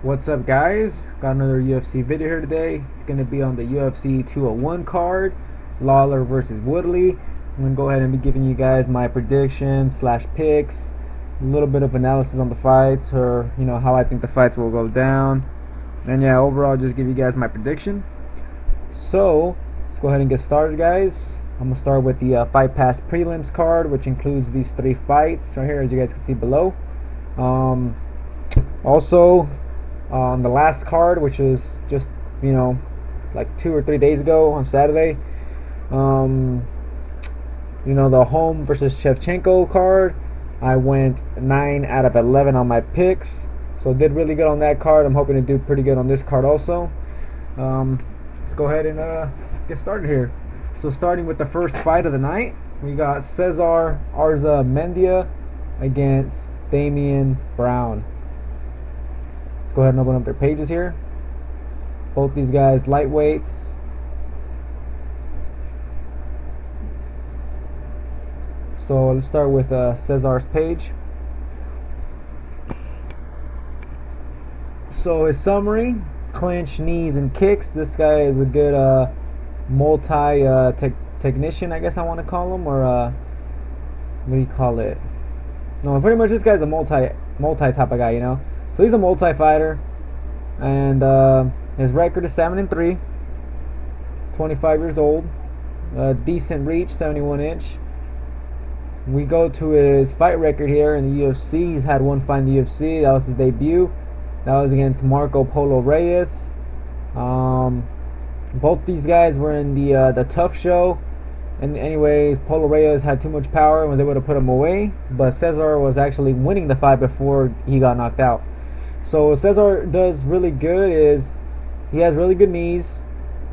What's up, guys? Got another UFC video here today. It's going to be on the UFC 201 card, LAWLER versus Woodley. I'm going to go ahead and be giving you guys my predictions / picks, a little bit of analysis on the fights, or how I think the fights will go down, and yeah, overall just give you guys my prediction. So let's go ahead and get started, guys. I'm going to start with the Fight Pass Prelims card, which includes these 3 fights right here, as you guys can see below. Also, on the last card, which is just like 2 or 3 days ago on Saturday, the Home versus Shevchenko card, I went 9 out of 11 on my picks, so did really good on that card. I'm hoping to do pretty good on this card also. Let's go ahead and get started here. So starting with the first fight of the night, we got Cesar Arzamendia against Damian Brown. Go ahead and open up their pages here. Both these guys lightweights. So let's start with Cesar's page. So his summary: clinch, knees, and kicks. This guy is a good technician, I guess I want to call him, or what do you call it? No, pretty much this guy's a multi type of guy, So he's a multi-fighter, and his record is 7-3, 25 years old, decent reach, 71 inch. We go to his fight record here in the UFC. He's had 1 fight in the UFC. That was his debut. That was against Marco Polo Reyes. Both these guys were in the Tough Show. And anyways, Polo Reyes had too much power and was able to put him away. But Cesar was actually winning the fight before he got knocked out. So what Cesar does really good is he has really good knees.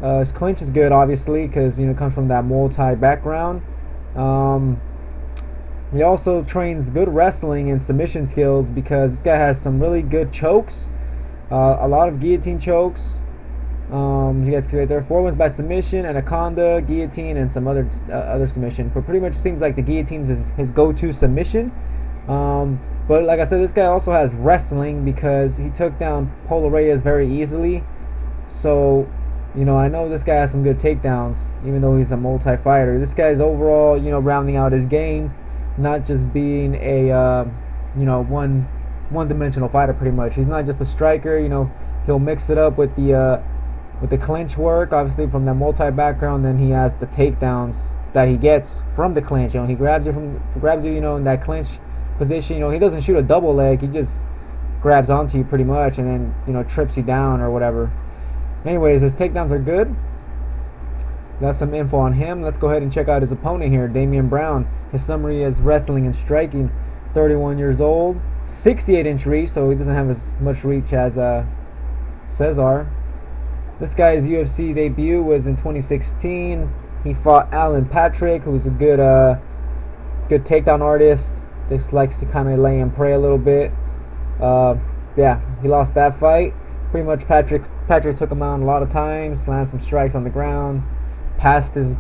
His clinch is good, obviously, because comes from that multi background. He also trains good wrestling and submission skills, because this guy has some really good chokes, a lot of guillotine chokes. You guys can see right there, 4 wins by submission, anaconda, guillotine, and some other submission. But pretty much seems like the guillotine is his go-to submission. But like I said, this guy also has wrestling, because he took down Polo Reyes very easily. So, I know this guy has some good takedowns, even though he's a multi-fighter. This guy's overall, rounding out his game, not just being a, one-dimensional fighter pretty much. He's not just a striker, he'll mix it up with the clinch work, obviously from that multi-background. Then he has the takedowns that he gets from the clinch. He grabs you in that clinch position. He doesn't shoot a double leg, he just grabs onto you pretty much, and then trips you down or whatever. Anyways, his takedowns are good. That's some info on him. Let's go ahead and check out his opponent here, Damian Brown. His summary is wrestling and striking, 31 years old, 68 inch reach, so he doesn't have as much reach as Cesar. This guy's UFC debut was in 2016. He fought Alan Patrick, who's a good takedown artist. Just likes to kind of lay and pray a little bit. Yeah, he lost that fight. Pretty much Patrick took him out a lot of times, landed some strikes on the ground, passed his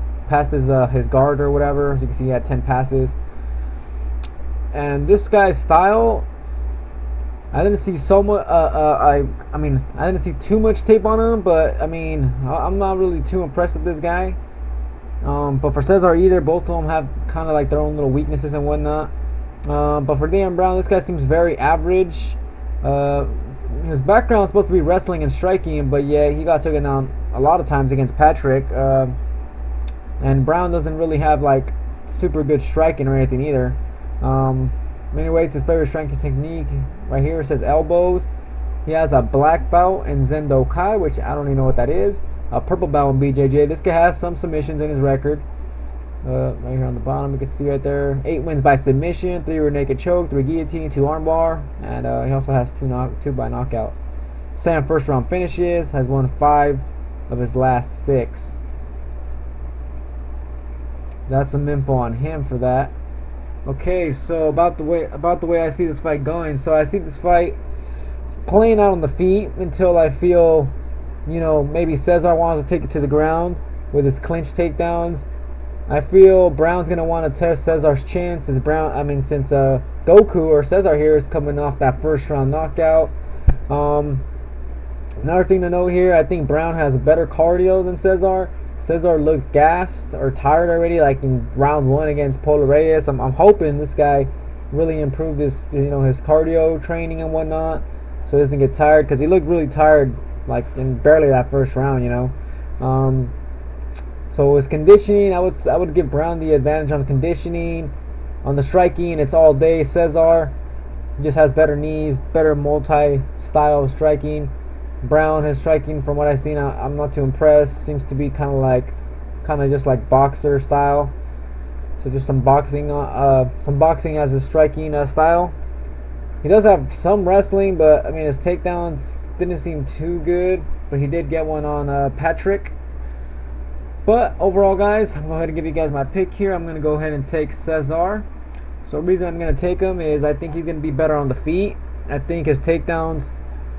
guard or whatever. As you can see, he had 10 passes. And this guy's style, I didn't see so much. I didn't see too much tape on him, but I'm not really too impressed with this guy. But for Cesar either, both of them have kind of like their own little weaknesses and whatnot. But for Damian Brown, this guy seems very average. His background is supposed to be wrestling and striking, but yeah, he got taken down a lot of times against Patrick. And Brown doesn't really have like super good striking or anything either. Anyways, his favorite striking technique right here says elbows. He has a black belt in Zendo Kai, which I don't even know what that is. A purple belt in BJJ. This guy has some submissions in his record. Right here on the bottom, you can see right there, 8 wins by submission, 3 rear naked choke, 3 guillotine, 2 armbar, and he also has 2 by knockout. 7 first round finishes, has won 5 of his last 6. That's some info on him for that. Okay, so about the way I see this fight going. So I see this fight playing out on the feet until I feel, maybe Cesar wants to take it to the ground with his clinch takedowns. I feel Brown's going to want to test Cesar's chin since Goku or Cesar here is coming off that first round knockout. Another thing to note here, I think Brown has better cardio than Cesar. Cesar looked gassed or tired already, like in round 1 against Paulo Reyes. I'm hoping this guy really improved his his cardio training and whatnot, so he doesn't get tired, because he looked really tired, like in barely that first round. So his conditioning, I would give Brown the advantage on conditioning. On the striking, it's all day Cesar. He just has better knees, better multi-style striking. Brown, his striking, from what I've seen, I'm not too impressed. Seems to be kind of just like boxer style. So just some boxing as his striking style. He does have some wrestling, but I mean his takedowns didn't seem too good. But he did get one on Patrick. But overall, guys, I'm going to go ahead and give you guys my pick here. I'm going to go ahead and take Cesar. So the reason I'm going to take him is I think he's going to be better on the feet. I think his takedowns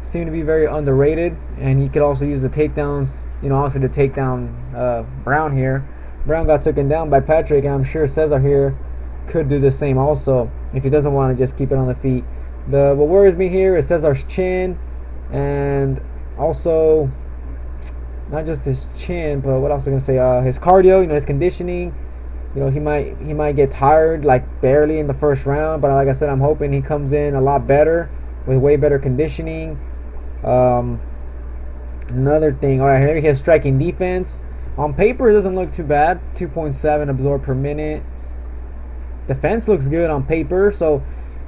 seem to be very underrated, and he could also use the takedowns, also to take down Brown here. Brown got taken down by Patrick, and I'm sure Cesar here could do the same also if he doesn't want to just keep it on the feet. What worries me here is Cesar's chin, and also not just his chin, but what else was I gonna say? His cardio, his conditioning. He might get tired like barely in the first round, but like I said, I'm hoping he comes in a lot better with way better conditioning. Another thing, all right, here his striking defense. On paper, it doesn't look too bad. 2.7 absorbed per minute. Defense looks good on paper, so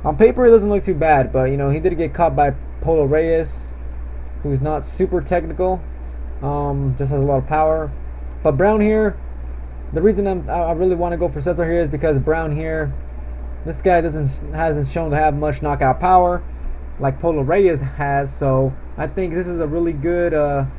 on paper it doesn't look too bad. But he did get caught by Paulo Reyes, who's not super technical. Just has a lot of power. But Brown here, the reason I really want to go for Cesar here is because Brown here, this guy hasn't shown to have much knockout power like Paulo Reyes has. So I think this is a really good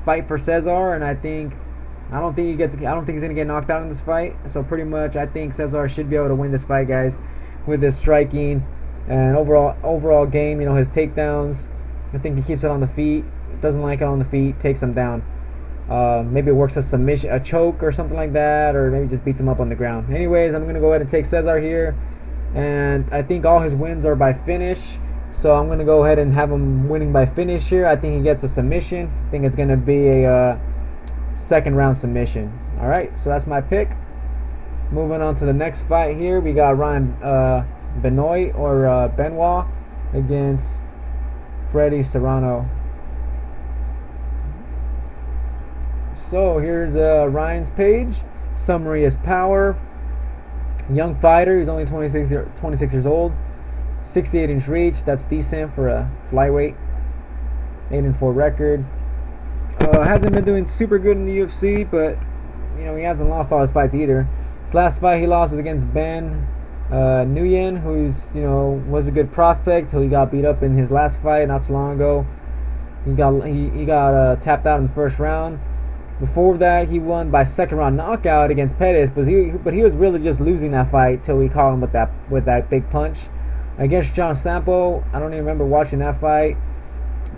fight for Cesar, and I don't think he's gonna get knocked out in this fight. So pretty much, I think Cesar should be able to win this fight, guys, with his striking and overall game. His takedowns, I think he keeps it on the feet. Doesn't like it on the feet, takes him down. Maybe it works a submission, a choke or something like that, or maybe just beats him up on the ground. Anyways, I'm gonna go ahead and take Cesar here, and I think all his wins are by finish. So I'm gonna go ahead and have him winning by finish here. I think he gets a submission. I think it's gonna be a second round submission. All right, so that's my pick. Moving on to the next fight here, we got Benoit against Serrano. So here's Ryan's page. Summary is power. Young fighter. He's only 26 years old. 68-inch reach. That's decent for a flyweight. 8-4 record. Hasn't been doing super good in the UFC, but he hasn't lost all his fights either. His last fight he lost was against Ben Nguyen, who's was a good prospect till he got beat up in his last fight not too long ago. He got tapped out in the first round. Before that, he won by second round knockout against Perez, but he was really just losing that fight till we caught him with that big punch against John Sampo. I don't even remember watching that fight.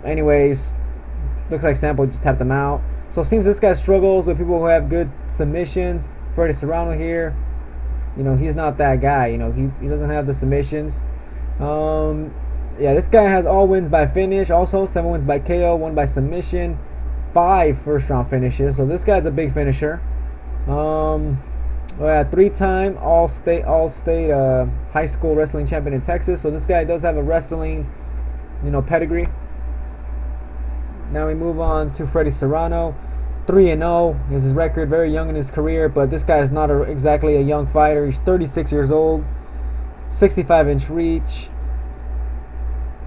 Anyways, looks like Sampo just tapped him out. So it seems this guy struggles with people who have good submissions. Serrano here, he's not that guy. He doesn't have the submissions. Yeah, this guy has all wins by finish. Also 7 wins by KO, 1 by submission, 5 first round finishes. So this guy's a big finisher. 3-time all-state high school wrestling champion in Texas. So this guy does have a wrestling pedigree. Now we move on to Serrano. 3-0 is his record. Very young in his career, but this guy is not exactly a young fighter. He's 36 years old. 65-inch reach.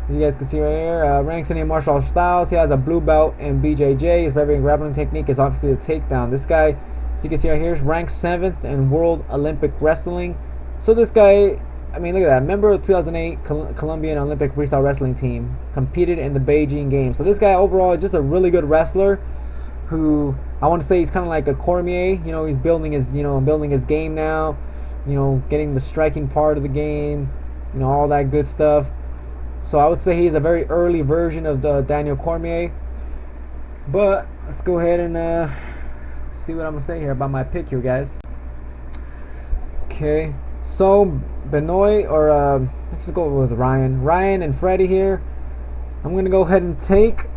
You guys can see right here. Ranks in martial arts styles. He has a blue belt in BJJ. His very grappling technique is obviously the takedown. This guy, as you can see right here, is ranked 7th in World Olympic Wrestling. So this guy, I mean, look at that. Member of the 2008 Colombian Olympic Freestyle Wrestling Team. Competed in the Beijing Games. So this guy overall is just a really good wrestler who, I want to say he's kind of like a Cormier. He's building his game now. Getting the striking part of the game. All that good stuff. So I would say he's a very early version of the Daniel Cormier. But let's go ahead and see what I'm going to say here about my pick here, guys. Okay, so Benoit, or let's go with Ryan and Freddie here. I'm going to go ahead and take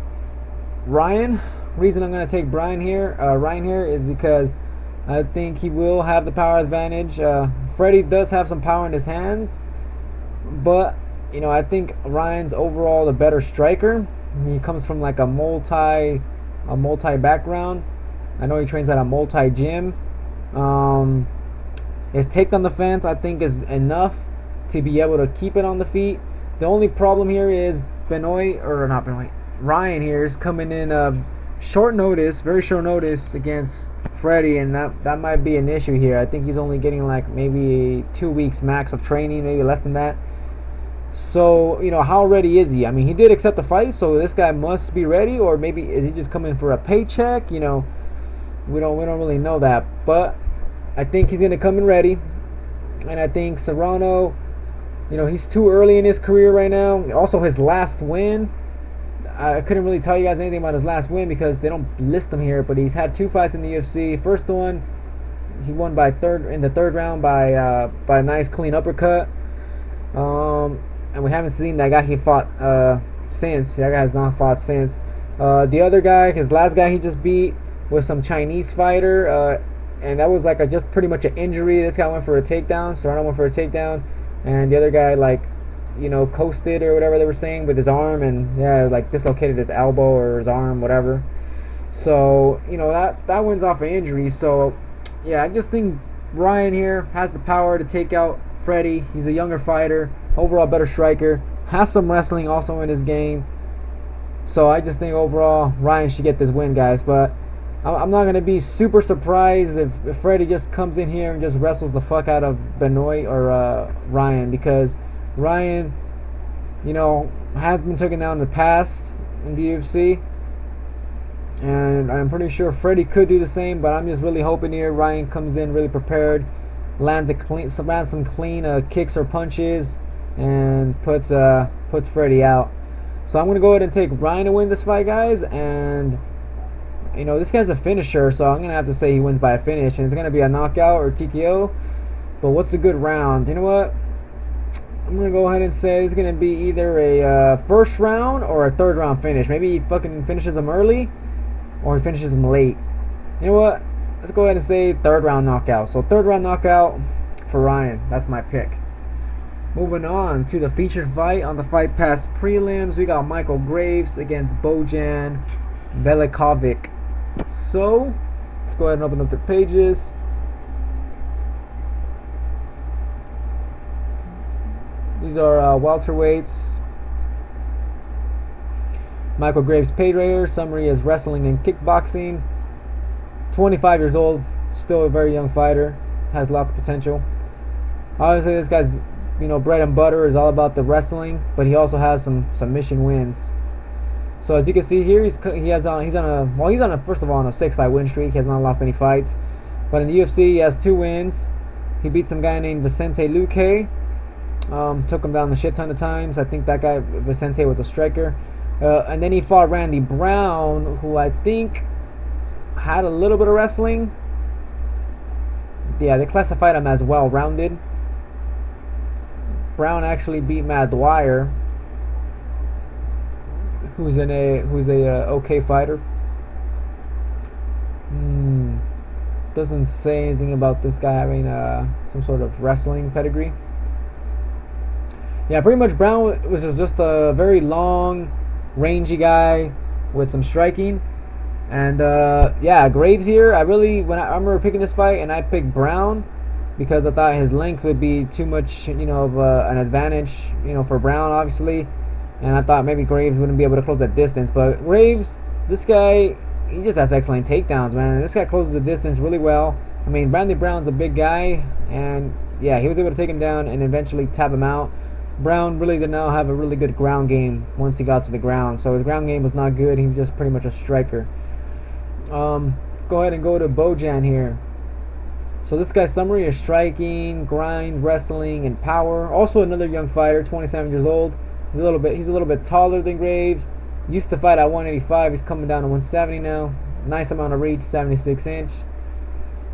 Ryan. Reason I'm going to take Ryan here is because I think he will have the power advantage. Freddie does have some power in his hands, but I think Ryan's overall the better striker. He comes from like a multi background. I know he trains at a multi gym. His takedown defense, I think, is enough to be able to keep it on the feet. The only problem here is Ryan here is coming in very short notice against Freddie, and that might be an issue here. I think he's only getting like maybe 2 weeks max of training, maybe less than that. So, how ready is he? I mean, he did accept the fight, so this guy must be ready, or maybe is he just coming for a paycheck? We don't really know that, but I think he's gonna come in ready. And I think Serrano, he's too early in his career right now. Also, his last win, I couldn't really tell you guys anything about his last win because they don't list him here, but he's had 2 fights in the UFC. First one, he won in the third round by a nice clean uppercut. And we haven't seen that guy he fought since. That guy has not fought since. The other guy, his last guy he just beat was some Chinese fighter, and that was like just pretty much an injury. This guy went for a takedown. Serrano went for a takedown, and the other guy coasted or whatever they were saying with his arm, and dislocated his elbow or his arm, whatever. So that wins off an injury. So I just think Ryan here has the power to take out Freddie. He's a younger fighter, overall better striker, has some wrestling also in his game. So I just think overall Ryan should get this win, guys. But I'm not going to be super surprised if Freddie just comes in here and just wrestles the fuck out of Benoit or Ryan, because Ryan, has been taken down in the past in the UFC. And I'm pretty sure Freddie could do the same, but I'm just really hoping here Ryan comes in really prepared, lands some clean kicks or punches, and puts Freddie out. So I'm going to go ahead and take Ryan to win this fight, guys. And this guy's a finisher, so I'm going to have to say he wins by a finish, and it's going to be a knockout or TKO. But what's a good round? You know what? I'm going to go ahead and say it's going to be either a first round or a third round finish. Maybe he fucking finishes him early, or he finishes him late. You know what? Let's go ahead and say third round knockout. So third round knockout for Ryan. That's my pick. Moving on to the featured fight on the Fight Pass prelims, we got Michael Graves against Bojan Velickovic. So let's go ahead and open up the pages. These are welterweights. Michael Graves' page right here. Summary is wrestling and kickboxing. 25 years old, still a very young fighter. Has lots of potential. Obviously, this guy's bread and butter is all about the wrestling, but he also has some submission wins. So as you can see here, he's on a first of all on a 6-fight win streak. He has not lost any fights, but in the UFC he has 2 wins. He beat some guy named Vicente Luque. Took him down a shit ton of times. I think that guy Vicente was a striker. And then he fought Randy Brown, who I think had a little bit of wrestling. Yeah, they classified him as well-rounded. Brown actually beat Matt Dwyer, who's a okay fighter. Doesn't say anything about this guy having some sort of wrestling pedigree. Yeah, pretty much Brown was just a very long, rangy guy with some striking. And Graves here, I remember picking this fight, and I picked Brown because I thought his length would be too much, of an advantage, for Brown, obviously. And I thought maybe Graves wouldn't be able to close that distance. But Graves, this guy, he just has excellent takedowns, man. This guy closes the distance really well. I mean, Randy Brown's a big guy, and yeah, he was able to take him down and eventually tap him out. Brown really did not have a really good ground game once he got to the ground. So his ground game was not good. He was just pretty much a striker. Go ahead and go to Bojan here. So this guy's summary is striking, grind, wrestling, and power. Also another young fighter, 27 years old. He's a little bit taller than Graves. Used to fight at 185. He's coming down to 170 now. Nice amount of reach, 76-inch.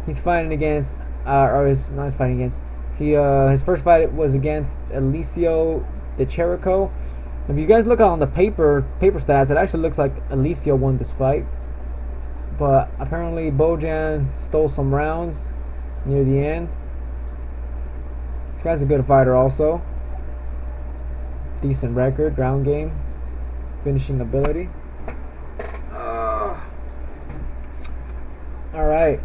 He's fighting against, his first fight was against Eliseo De Chirico. If you guys look on the paper stats, it actually looks like Alicia won this fight. But apparently Bojan stole some rounds near the end. This guy's a good fighter also. Decent record, ground game, finishing ability. Alright.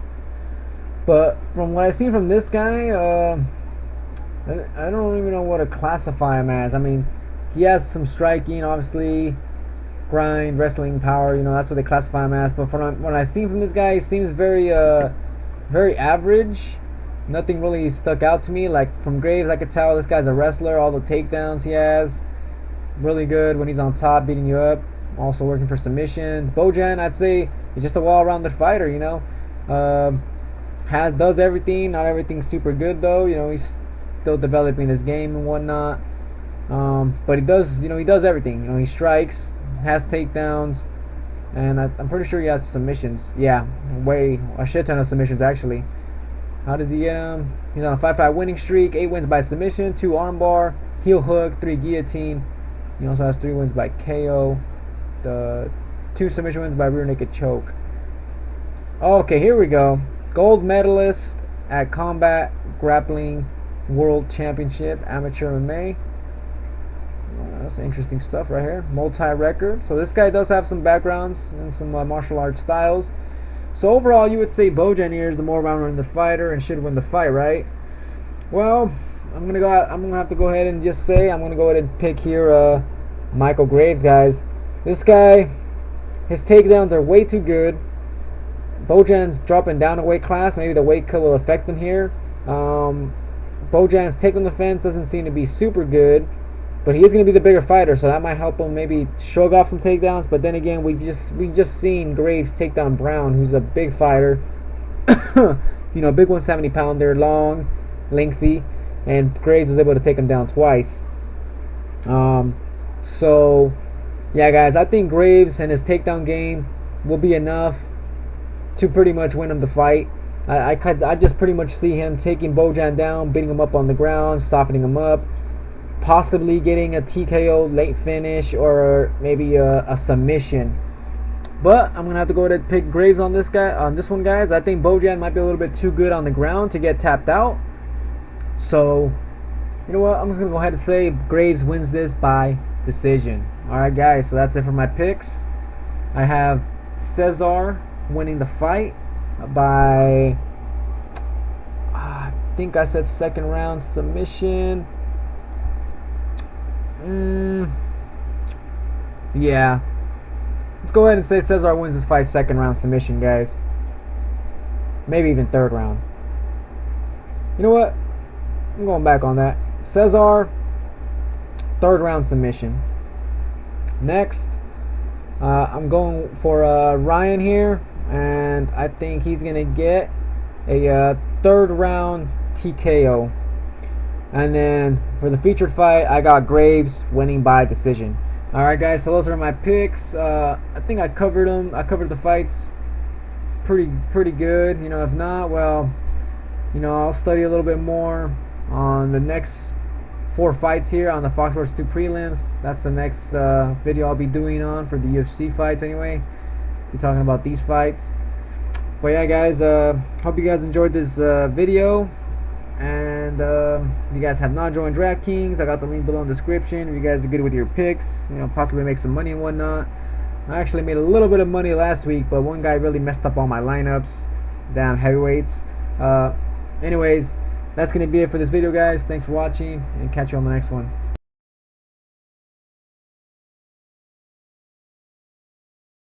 But from what I've seen from this guy, I don't even know what to classify him as. I mean, he has some striking, obviously, grind, wrestling power, you know, that's what they classify him as. But from what I've seen from this guy, he seems very average. Nothing really stuck out to me. Like from Graves, I could tell this guy's a wrestler. All the takedowns he has, really good when he's on top, beating you up. Also working for submissions. Bojan, I'd say, is just a well-rounded fighter, you know. Does everything. Not everything super good though. You know, he's still developing his game and whatnot. But he does, you know, he does everything. You know, he strikes, has takedowns, and I'm pretty sure he has submissions. Yeah, a shit ton of submissions actually. How does he get him? He's on a 5-5 winning streak. 8 wins by submission, 2 armbar, heel hook, 3 guillotine. He also has 3 wins by KO. The 2 submission wins by rear naked choke. Okay, here we go. Gold medalist at Combat Grappling World Championship, Amateur MMA. That's interesting stuff right here. Multi-record. So this guy does have some backgrounds and some martial arts styles. So overall, you would say Bojan here is the more round-rounded fighter and should win the fight, right? Well, I'm gonna have to go ahead and just say I'm gonna go ahead and pick here Michael Graves, guys. This guy, his takedowns are way too good. Bojan's dropping down a weight class. Maybe the weight cut will affect him here. Bojan's takedown defense doesn't seem to be super good, but he is going to be the bigger fighter, so that might help him maybe shrug off some takedowns. But then again, we just seen Graves take down Brown, who's a big fighter. You know, big 170 pounder, long, lengthy, and Graves was able to take him down twice. So yeah, guys, I think Graves and his takedown game will be enough to pretty much win him the fight. I just pretty much see him taking Bojan down, beating him up on the ground, softening him up, possibly getting a TKO late finish or maybe a submission. But I'm gonna have to go ahead and pick Graves on this one, guys. I think Bojan might be a little bit too good on the ground to get tapped out. So you know what? I'm just gonna go ahead and say Graves wins this by decision. Alright, guys, so that's it for my picks. I have Cesar winning the fight by I think I said second round submission. Yeah, let's go ahead and say Cesar wins this fight second round submission, guys. Maybe even third round. You know what, I'm going back on that. Cesar, third round submission. Next, I'm going for Ryan here, and I think he's gonna get a third round TKO. And then for the featured fight, I got Graves winning by decision. Alright, guys, so those are my picks. I think I covered them. I covered the fights pretty good. You know, if not, well, you know, I'll study a little bit more on the next 4 fights here on the Fox vs. 2 prelims. That's the next video I'll be doing on for the UFC fights anyway. Be talking about these fights. But yeah, guys, hope you guys enjoyed this video. And if you guys have not joined DraftKings, I got the link below in the description. If you guys are good with your picks, you know, possibly make some money and whatnot. I actually made a little bit of money last week, but one guy really messed up all my lineups. Damn heavyweights. Anyways, that's going to be it for this video, guys. Thanks for watching, and catch you on the next one.